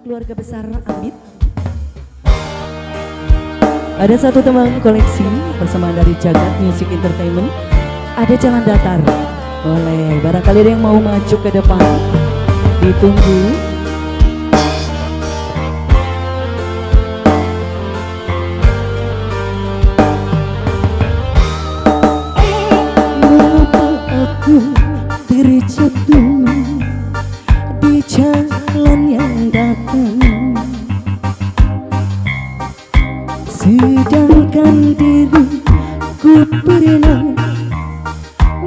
keluarga besar Amit. Ada satu teman koleksi persembahan dari Jagat Music Entertainment. Ada Jalan Datar. Boleh, barangkali ada yang mau maju ke depan. Ditunggu. Terjatuh di jalan yang datang, sedangkan diriku pernah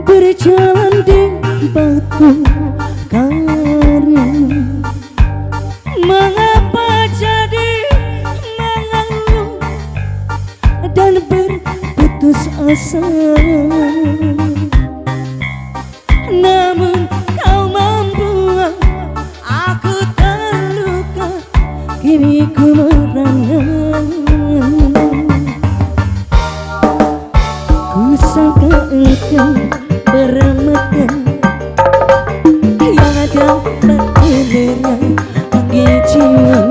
berjalan di batu karang. Mengapa jadi mengeluh dan berputus asa? Namun kau membuat aku terluka, kini ku merana. Ku sangka engkau bermata yang ada pada angin jiwa,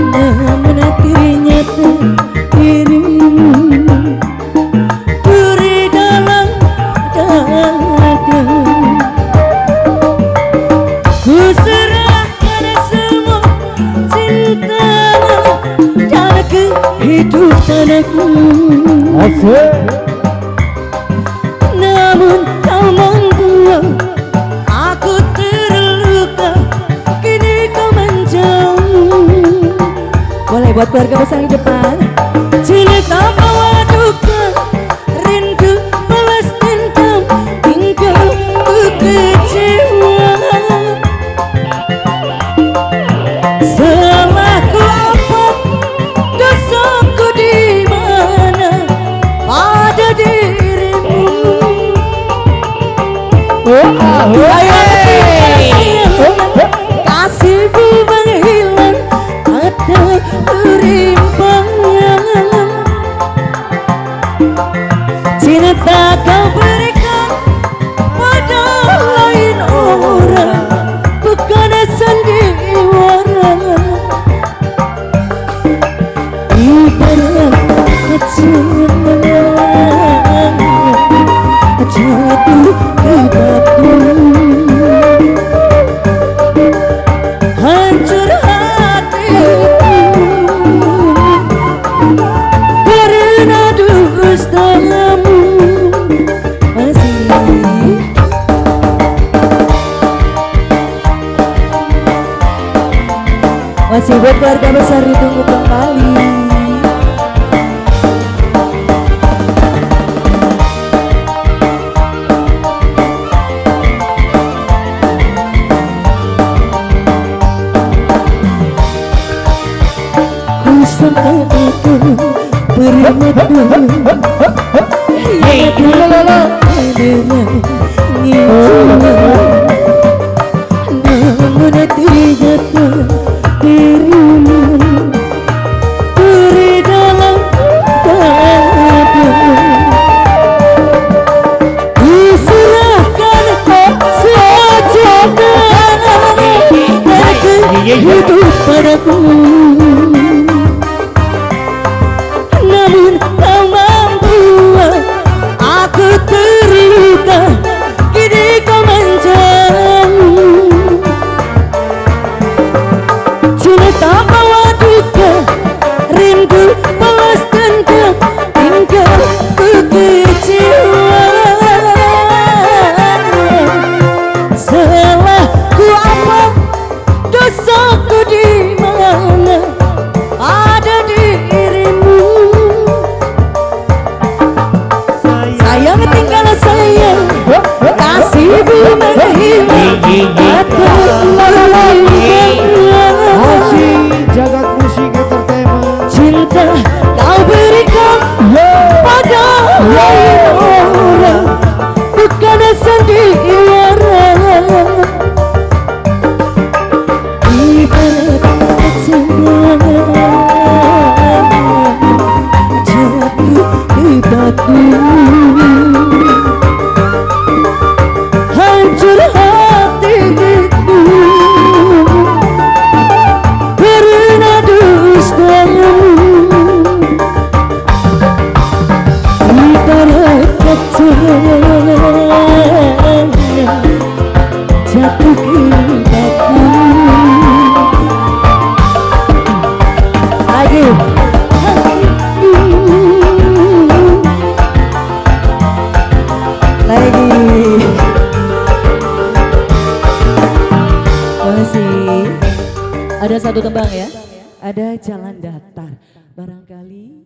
namun ternyata dirimu duri dalam dada. Ku serahkan semua cinta dan kehidupan aku. Namun kau membuat aku terluka, kini kau menjauh. Boleh buat keluarga besar di depan. Cinta bawa duka, rindu balas dendam, hingga ku kecewa. Salahku apa, dosaku di mana? Pada dirimu. Kasihmu menghilang, ada terimbangnya. Cinta kau berikan pada lain orang, bukan sandiwara. Ibarat kecewa jatuh ke batu, hancur hatiku karena dustamu. Masih buat keluarga besar ditunggu kembali. Sangka aku bermata namun ternyata dirimu duri dalam dada. Diserahkan saja dan kehidupan aku. Namun kau membuat aku terluka, kini kau menjauh. Ada satu tembang ya. Ada jalan datar. Barangkali